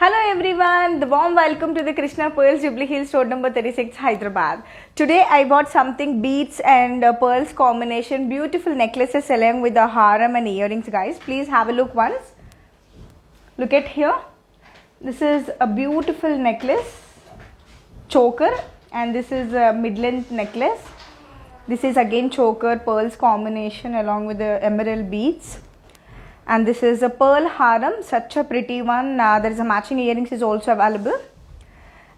Hello everyone, the warm welcome to the Krishna Pearls Jubilee Hill store number 36 Hyderabad. Today I bought something beads and pearls combination, beautiful necklaces along with the haram and earrings guys. Please have a look once. Look at here. This is a beautiful necklace, choker, and this is a mid-length necklace. This is again choker pearls combination along with the emerald beads. And this is a pearl haram, such a pretty one. There is a matching earrings is also available.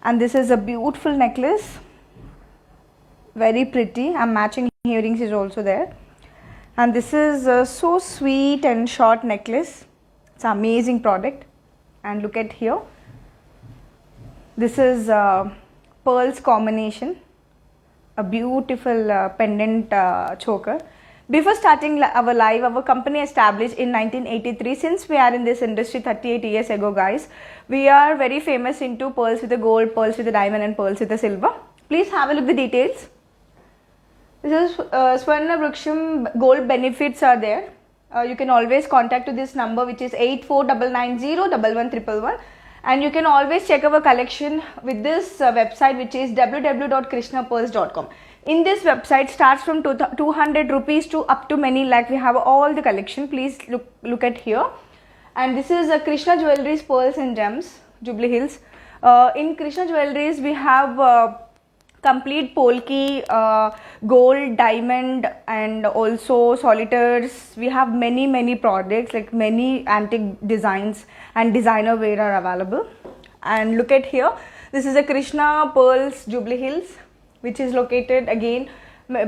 And this is a beautiful necklace, very pretty, and matching earrings is also there. And this is a so sweet and short necklace. It's an amazing product. And look at here. This is pearls combination, a beautiful pendant choker. Before starting our live, our company established in 1983. Since we are in this industry 38 years ago guys, we are very famous into pearls with the gold, pearls with the diamond and pearls with the silver. Please have a look at the details. This is Swarna Vriksham gold benefits are there. You can always contact to this number which is 8499011111, and you can always check our collection with this website which is www.krishnapearls.com. In this website starts from 200 rupees to up to many lakh. We have all the collection. Please look at here. And this is a Krishna Jewellers pearls and gems, Jubilee Hills. In Krishna Jewellers we have complete polki, gold, diamond, and also solitaires. We have many products, like many antique designs and designer wear are available. And look at here. This is a Krishna Pearls Jubilee Hills, which is located again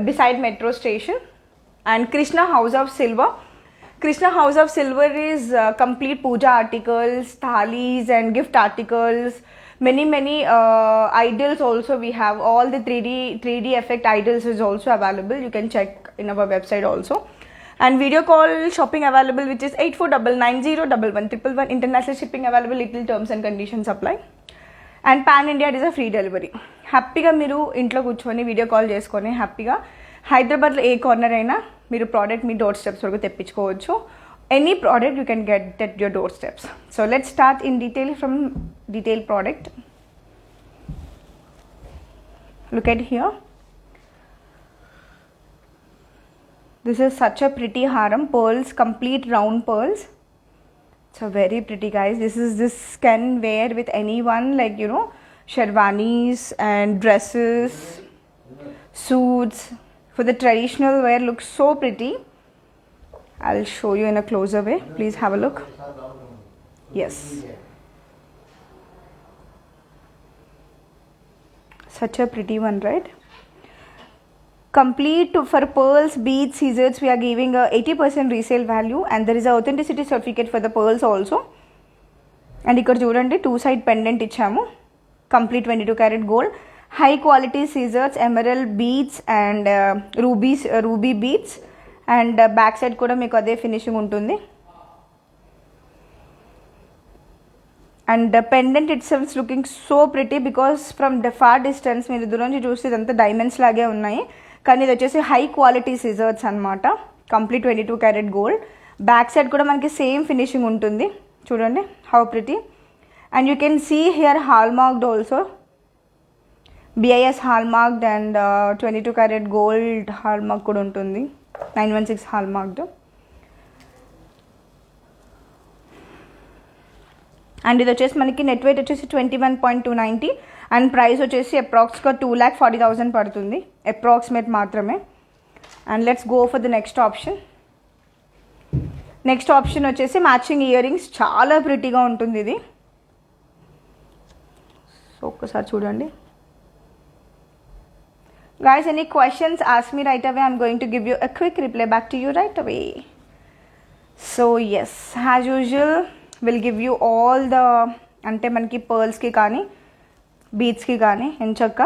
beside metro station. And Krishna House of Silver. Krishna House of Silver is complete puja articles, thalis and gift articles. Many idols also we have. All the 3D effect idols is also available. You can check in our website also. And video call shopping available which is 8499011111. International shipping available. Little terms and conditions apply. And pan India it is a free delivery. హ్యాపీగా మీరు ఇంట్లో కూర్చొని video call చేసుకొని హ్యాపీగా హైదరాబాద్లో ఏ corner అయినా మీరు product మీ door steps వరకు తెప్పించుకోవచ్చు. Any product you can get at your door steps. So let's start in detail from detail product. Look at here. This is such a pretty హారం, pearls, complete round pearls. So very pretty guys. This can wear with anyone, like you know, sherwanis and dresses, suits. For the traditional wear looks so pretty. I'll show you in a closer way. Please have a look. Yes, such a pretty one, right? Complete for pearls, beads, scissors, we are giving a 80% resale value, and there is a authenticity certificate for the pearls also. And ikkada chudandi, two side pendant ichamu, complete 22 karat gold, high quality scissors, emerald beads and ruby beads, and back side kuda meeku ade finishing untundi. And the pendant itself is looking so pretty because from the far distance మీరు దూరం నుంచి చూస్తే ఇదంతా diamonds లాగే ఉన్నాయి, కానీ ఇది వచ్చేసి హై క్వాలిటీ సిజర్స్ అనమాట. Complete 22 carat gold. Back side కూడా మనకి సేమ్ ఫినిషింగ్ ఉంటుంది. చూడండి how pretty. And you can see here hallmarked also, BIS hallmarked and 22 carat gold hallmark కూడా ఉంటుంది, 916 హాల్ మార్క్డ్. అండ్ ఇది వచ్చేసి మనకి నెట్ వెయిట్ వచ్చేసి 21.290 అండ్ ప్రైస్ వచ్చేసి అప్రాక్స్గా 2,40,000 పడుతుంది, అప్రాక్సిమేట్ మాత్రమే. And let's go for the next option. Next option వచ్చేసి మ్యాచింగ్ ఇయర్ రింగ్స్. చాలా ప్రిటీగా ఉంటుంది ఇది. సో ఒక్కసారి చూడండి guys. Any questions, ask me right away. I'm going to give you a quick reply back to you right away. So yes, as usual will give you all the, అంటే మనకి పర్ల్స్కి కానీ బీడ్స్కి కానీ ఎంచక్క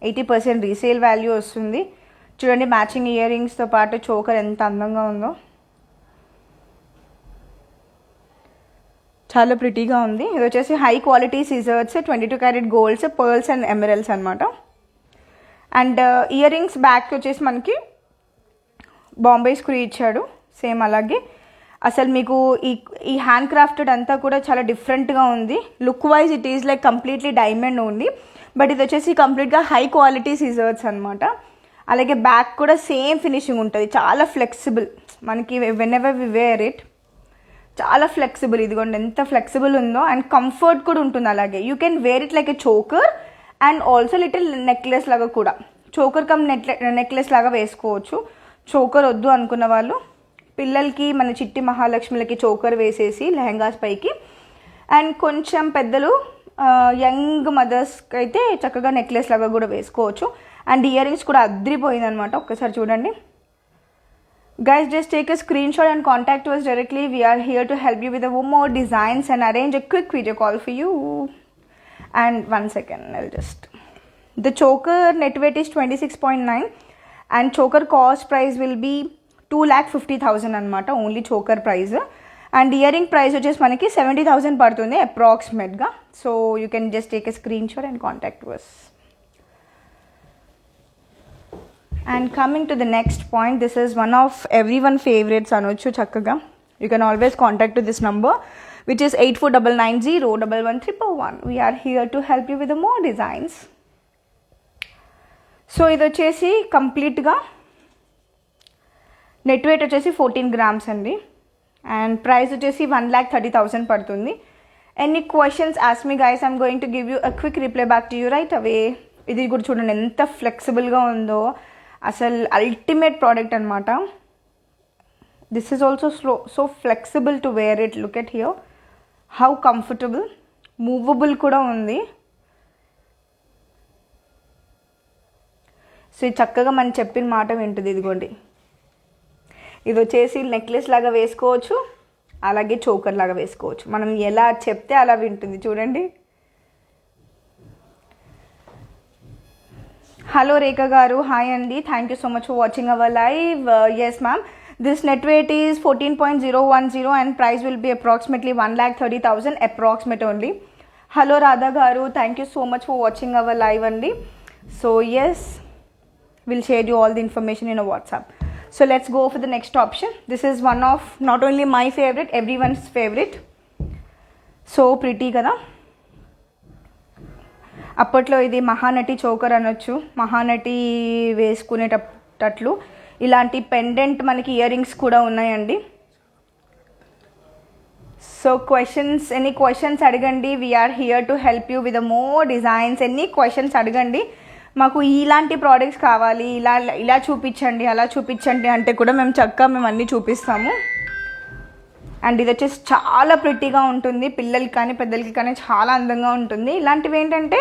80% రీసేల్ వాల్యూ వస్తుంది. చూడండి matching ear రింగ్స్తో పాటు choker ఎంత అందంగా ఉందో, చాలా ప్రిటీగా ఉంది. ఇది వచ్చేసి high quality scissors, 22 carrot golds, pearls and emeralds అనమాట. అండ్ ఇయర్ రింగ్స్ బ్యాక్ వచ్చేసి మనకి బాంబే స్క్రూ ఇచ్చాడు సేమ్ అలాగే. అసలు మీకు ఈ హ్యాండ్ క్రాఫ్టెడ్ అంతా కూడా చాలా డిఫరెంట్గా ఉంది. Look wise it is like completely diamond only, but ఇది వచ్చేసి కంప్లీట్గా హై క్వాలిటీ సిజర్స్ అనమాట. అలాగే బ్యాక్ కూడా సేమ్ ఫినిషింగ్ ఉంటుంది, చాలా ఫ్లెక్సిబుల్. మనకి whenever we wear it చాలా ఫ్లెక్సిబుల్. ఇదిగోండి ఎంత ఫ్లెక్సిబుల్ ఉందో, అండ్ కంఫర్ట్ కూడా ఉంటుంది. అలాగే you can wear it like a choker and also little necklace లాగా కూడా, చోకర్ కమ్ నెక్లెస్ లాగా వేసుకోవచ్చు. చోకర్ వద్దు అనుకున్న వాళ్ళు పిల్లలకి, మన చిట్టి మహాలక్ష్మిలకి చోకర్ వేసేసి లెహంగాస్ పైకి, అండ్ కొంచెం పెద్దలు యంగ్ మదర్స్కి అయితే చక్కగా నెక్లెస్ లాగా కూడా వేసుకోవచ్చు. అండ్ ఇయర్ రింగ్స్ కూడా అద్రిపోయింది అనమాట. ఒక్కసారి చూడండి guys, just take a screenshot and contact us directly. We are here to help you with more designs and arrange a quick video call for you. And 1 second, I'll just, the choker net weight is 26.9 and choker cost price will be 2,50,000 anamata, only choker price. And earring price which is manaki 70,000 padutundi approximate ga. So you can just take a screenshot and contact us. And coming to the next point, this is one of everyone favorites anochu chakkaga. You can always contact to this number which is 8499011311. We are here to help you with the more designs. So idu vachesi complete ga net weight vachesi 14 grams andi, and price vachesi 1,30,000 padutundi. Any questions, ask me guys. I'm going to give you a quick reply back to you right away. ఇది కూడా చూడండి ఎంత ఫ్లెక్సిబుల్గా ఉందో, అసలు ultimate product అనమాట. This is also so flexible to wear it. Look at here how comfortable, movable కూడా ఉంది. సో ఇది చక్కగా మనం చెప్పిన మాట వింటుంది. ఇదిగోండి, ఇది వచ్చేసి నెక్లెస్ లాగా వేసుకోవచ్చు, అలాగే చోకర్ లాగా వేసుకోవచ్చు. మనం ఎలా చెప్తే అలా వింటుంది. చూడండి. హలో రేఖ గారు, హాయ్ అండి, thank you so much for watching our live. Yes ma'am, this net weight is 14.010 and price will be approximately 1,30,000 approximate only. Hello Radha గారు, thank you so much for watching our live అండి. So yes, will share you all the information in a WhatsApp. So let's go for the next option. This is one of not only my favorite, everyone's favorite. So pretty kada. అప్పట్లో ఇది Mahanati choker అనొచ్చు, మహానటి వేసుకునేటట్లు. ఇలాంటి pendant మనకి ear rings కూడా ఉన్నాయండి. So questions, any questions అడగండి. We're here to help you with more designs. Any questions అడగండి. మాకు ఇలాంటి ప్రోడక్ట్స్ కావాలి, ఇలా చూపించండి, అలా చూపించండి అంటే కూడా మేము అన్నీ చూపిస్తాము. అండ్ ఇది వచ్చేసి చాలా ప్రిటీగా ఉంటుంది, పిల్లలకి కానీ పెద్దలకి కానీ చాలా అందంగా ఉంటుంది. ఇలాంటివి ఏంటంటే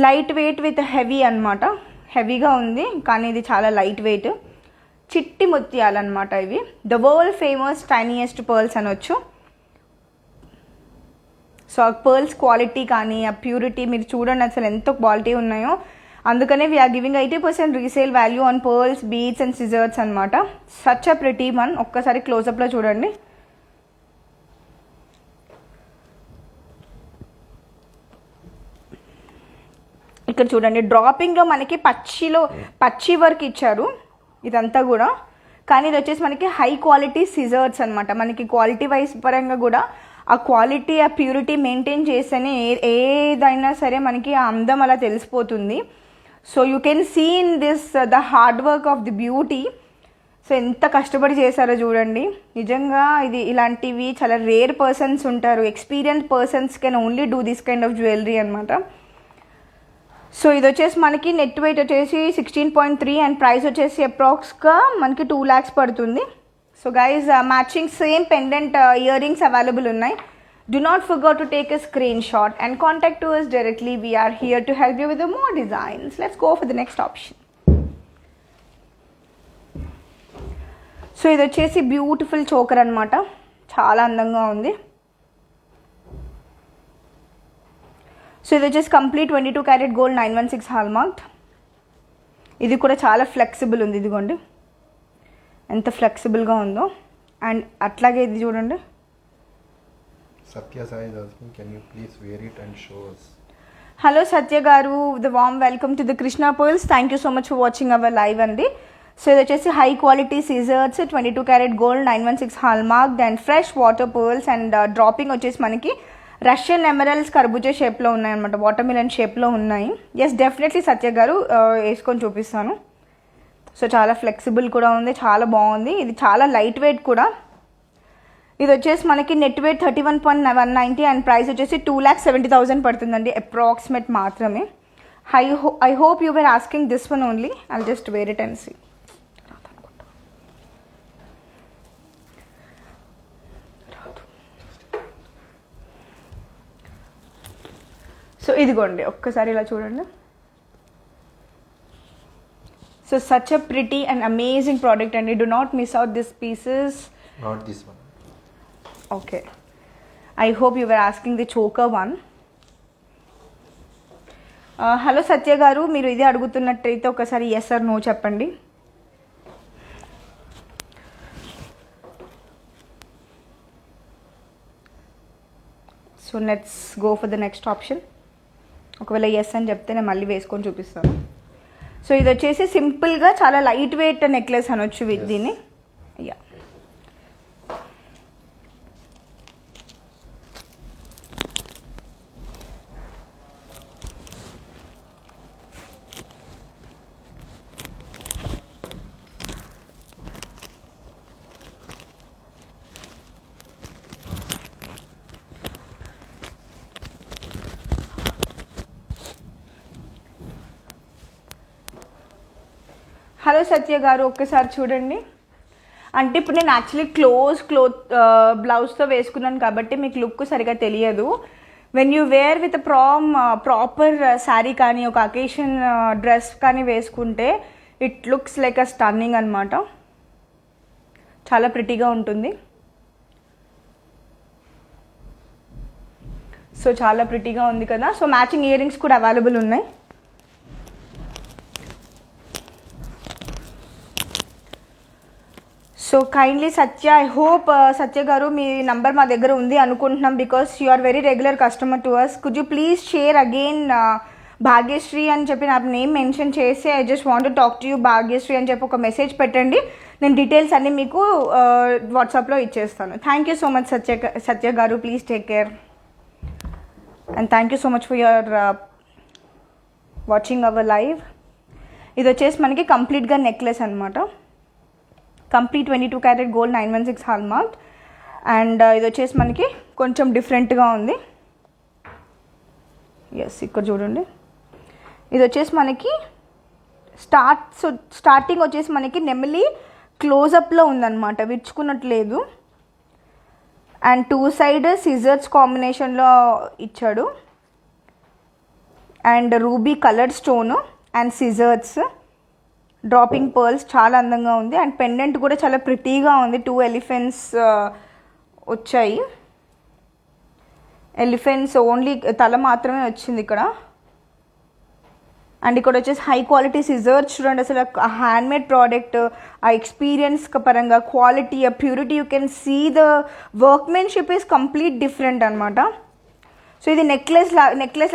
లైట్ వెయిట్ విత్ హెవీ అనమాట. హెవీగా ఉంది కానీ ఇది చాలా లైట్ వెయిట్. చిట్టి ముత్యాలన్నమాట ఇవి. ద వరల్డ్ ఫేమస్ టైనియెస్ట్ పర్ల్స్ అనొచ్చు. సో ఆ పర్ల్స్ క్వాలిటీ కానీ ఆ ప్యూరిటీ మీరు చూడండి అసలు ఎంత క్వాలిటీ ఉన్నాయో. అందుకనే we are giving 80% resale value on pearls, beads and scissors అనమాట. Such a pretty one. ఒక్కసారి క్లోజప్లో చూడండి. ఇక్కడ చూడండి, డ్రాపింగ్లో మనకి పచ్చి వర్క్ ఇచ్చారు ఇదంతా కూడా. కానీ ఇది వచ్చేసి మనకి హై క్వాలిటీ సిజర్స్ అనమాట. మనకి క్వాలిటీ వైజ్ పరంగా కూడా ఆ క్వాలిటీ, ఆ ప్యూరిటీ మెయింటైన్ చేస్తేనే ఏదైనా సరే మనకి ఆ అందం అలా తెలిసిపోతుంది. So you can see in this the hard work of the beauty. So ఎంత కష్టపడి చేశారో చూడండి. నిజంగా ఇలాంటివి చాలా రేర్ పర్సన్స్ ఉంటారు. Experience persons can only do this kind of jewellery అనమాట. సో ఇది వచ్చేసి మనకి నెట్ వెయిట్ వచ్చేసి 16.3 అండ్ ప్రైస్ వచ్చేసి అప్రాక్స్గా మనకి 2 lakhs పడుతుంది. So guys, matching same pendant ear rings available ఉన్నాయి. Do not forget to take a screenshot and contact to us directly. We are here to help you with the more designs. Let's go for the next option. So ఇది వచ్చేసి beautiful choker అనమాట. చాలా అందంగా ఉంది. So ఇది వచ్చేసి complete 22 carat gold 916 hallmark. ఇది కూడా చాలా ఫ్లెక్సిబుల్ ఉంది. ఇదిగోండి ఎంత ఫ్లెక్సిబుల్గా ఉందో. అండ్ అట్లాగే ఇది చూడండి. Satya Sai is asking, can you please wear it and show us? Hello Satya garu, the warm welcome to the Krishna Pearls. Thank you so much for watching our live andi. So ఇది వచ్చేసి high quality scissors, 22 carat gold, 916 hallmark and fresh water pearls and dropping వచ్చేసి మనకి Russian emeralds కర్బూజా షేప్లో ఉన్నాయన్నమాట, water melon షేప్లో ఉన్నాయి. Yes definitely సత్య గారు వేసుకొని చూపిస్తాను. సో చాలా ఫ్లెక్సిబుల్ కూడా ఉంది, చాలా బాగుంది. ఇది చాలా లైట్ వెయిట్ కూడా. ఇది వచ్చేసి మనకి నెట్ వెయిట్ 31.190 అండ్ ప్రైస్ వచ్చేసి 2,70,000 పడుతుందండి అప్రాక్సిమేట్ మాత్రమే. I hope you were asking this one only. I'll just wear it and see. So ఇదిగోండి ఒక్కసారి ఇలా చూడండి. So such a pretty and amazing product అండి. Do not miss out this pieces. Not this one. Okay, I hope you were asking the choker one. Hello Satya గారు, మీరు ఇది అడుగుతున్నట్టయితే ఒకసారి ఎస్ ఆర్ నో చెప్పండి. So let's go for the next option. ఒకవేళ yes అని చెప్తే నేను మళ్ళీ వేసుకొని చూపిస్తాను. సో ఇది వచ్చేసి సింపుల్గా చాలా లైట్ వెయిట్ నెక్లెస్ అనొచ్చు విత్ దీన్ని. యా, హలో సత్య గారు ఒక్కసారి చూడండి. అంటే ఇప్పుడు నేను యాక్చువల్లీ బ్లౌజ్తో వేసుకున్నాను కాబట్టి మీకు లుక్ సరిగా తెలియదు. When you wear with proper sari కానీ ఒక అకేషన్ డ్రెస్ కానీ వేసుకుంటే it looks like a stunning అనమాట. చాలా ప్రిటీగా ఉంటుంది. సో చాలా ప్రిటీగా ఉంది కదా. సో మ్యాచింగ్ ఇయర్ రింగ్స్ కూడా అవైలబుల్ ఉన్నాయి. So kindly Satya, I hope Satya గారు మీ నంబర్ మా దగ్గర ఉంది అనుకుంటున్నాం, because you are very regular customer to us. Could you please share again Bhagyashree అని చెప్పి నా నేమ్ మెన్షన్ చేసి I just want to talk to you Bhagyashri అని చెప్పి ఒక మెసేజ్ పెట్టండి. నేను డీటెయిల్స్ అన్నీ మీకు వాట్సాప్లో ఇచ్చేస్తాను. థ్యాంక్ యూ సో మచ్ సత్య గారు. Please take care and thank you so much for your watching our live. ఇది వచ్చేసి మనకి కంప్లీట్గా నెక్లెస్ అనమాట. Complete 22 carat gold, 916 hallmark and ఇది వచ్చేసి మనకి కొంచెం డిఫరెంట్గా ఉంది. ఎస్ ఇక్కడ చూడండి. ఇది వచ్చేసి మనకి స్టార్టింగ్ వచ్చేసి మనకి నెమలి క్లోజప్లో ఉందన్నమాట, విచ్చుకున్నట్లేదు. అండ్ 2 సైడ్ సిజర్స్ కాంబినేషన్లో ఇచ్చాడు and ruby coloured stone and scissors, dropping pearls చాలా అందంగా ఉంది అండ్ పెండెంట్ కూడా చాలా ప్రిటీగా ఉంది. 2 ఎలిఫెంట్స్ వచ్చాయి. ఎలిఫెంట్స్ ఓన్లీ తల మాత్రమే వచ్చింది ఇక్కడ. అండ్ ఇక్కడ వచ్చేసి హై క్వాలిటీ సిజర్స్ చూడండి. అసలు హ్యాండ్మేడ్ ప్రోడక్ట్, ఆ ఎక్స్పీరియన్స్ పరంగా క్వాలిటీ, ఆ purity, you can see the workmanship is complete different అనమాట. సో ఇది నెక్లెస్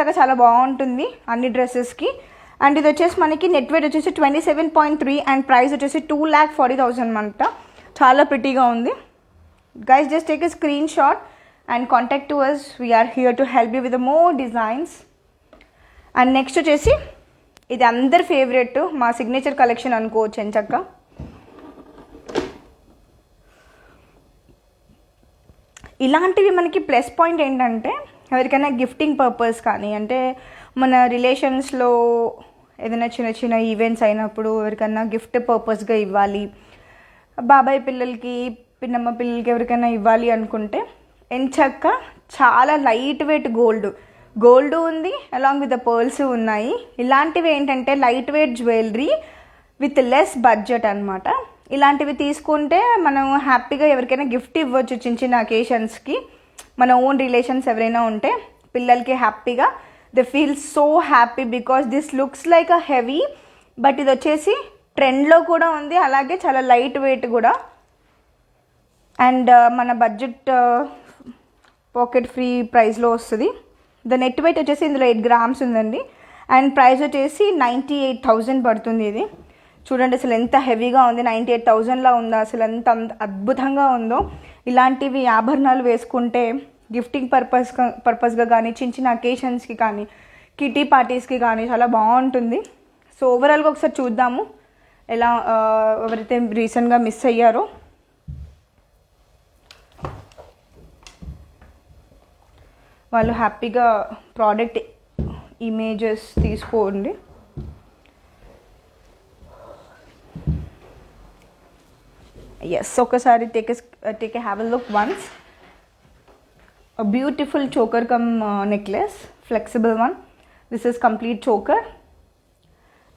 లాగా చాలా బాగుంటుంది అన్ని డ్రెస్సెస్కి. అండ్ ఇది వచ్చేసి మనకి నెట్ వెయిట్ వచ్చేసి 27.3 అండ్ ప్రైస్ వచ్చేసి 2,40,000 అనమాట. చాలా ప్రిటీగా ఉంది. Guys just take a screenshot and contact to us. We're here to help you with more designs. And next వచ్చేసి ఇది అందరి ఫేవరెట్, మా సిగ్నేచర్ కలెక్షన్ అనుకోవచ్చు ఎంచక్క. ఇలాంటివి మనకి ప్లస్ పాయింట్ ఏంటంటే ఎవరికైనా గిఫ్టింగ్ పర్పస్ కానీ, అంటే మన రిలేషన్స్లో ఏదైనా చిన్న చిన్న ఈవెంట్స్ అయినప్పుడు ఎవరికైనా గిఫ్ట్ పర్పస్గా ఇవ్వాలి, బాబాయ్ పిల్లలకి, పిన్నమ్మ పిల్లలకి ఎవరికైనా ఇవ్వాలి అనుకుంటే ఎంచక్క చాలా లైట్ వెయిట్ గోల్డ్ ఉంది, అలాంగ్ విత్ ద పర్ల్స్ ఉన్నాయి. ఇలాంటివి ఏంటంటే light weight jewellery with less budget అనమాట. ఇలాంటివి తీసుకుంటే మనం హ్యాపీగా ఎవరికైనా గిఫ్ట్ ఇవ్వచ్చు చిన్న చిన్న అకేషన్స్కి. మన ఓన్ రిలేషన్స్ ఎవరైనా ఉంటే పిల్లలకి హ్యాపీగా they feel so happy because this looks like a heavy, but ఇది వచ్చేసి ట్రెండ్లో కూడా ఉంది, అలాగే చాలా లైట్ వెయిట్ కూడా. అండ్ మన బడ్జెట్ పాకెట్ ఫ్రీ ప్రైస్లో వస్తుంది. ద నెట్ వెయిట్ వచ్చేసి ఇందులో 8 grams ఉందండి అండ్ ప్రైస్ వచ్చేసి 98,000 పడుతుంది ఇది. చూడండి అసలు ఎంత హెవీగా ఉంది, 98,000లా ఉందో, అసలు ఎంత అద్భుతంగా ఉందో. ఇలాంటివి ఆభరణాలు వేసుకుంటే గిఫ్టింగ్ పర్పస్గా కానీ, చిన్న చిన్న అకేషన్స్కి కానీ, కిటీ పార్టీస్కి కానీ చాలా బాగుంటుంది. సో ఓవరాల్గా ఒకసారి చూద్దాము ఎలా ఎవరైతే రీసెంట్గా మిస్ అయ్యారో. వాళ్ళు హ్యాపీగా ప్రోడక్ట్ ఇమేజెస్ తీసుకోండి. ఎస్, ఒకసారి take a have a look once. A beautiful choker come necklace, flexible one. This is complete choker,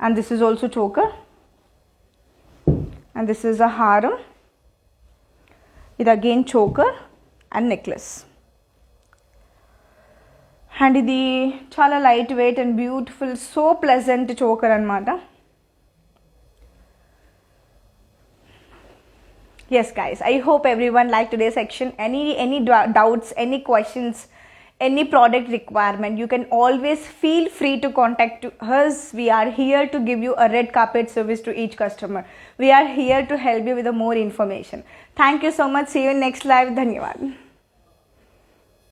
and this is also choker, and this is a haram. It again choker and necklace. And ఇది చాలా light weight and beautiful, so pleasant choker అనమాట. Yes guys, I hope everyone liked today's section. Any doubts, any questions, any product requirement, you can always feel free to contact us. We are here to give you a red carpet service to each customer. We are here to help you with more information. Thank you so much. See you in next live. Dhanyawad.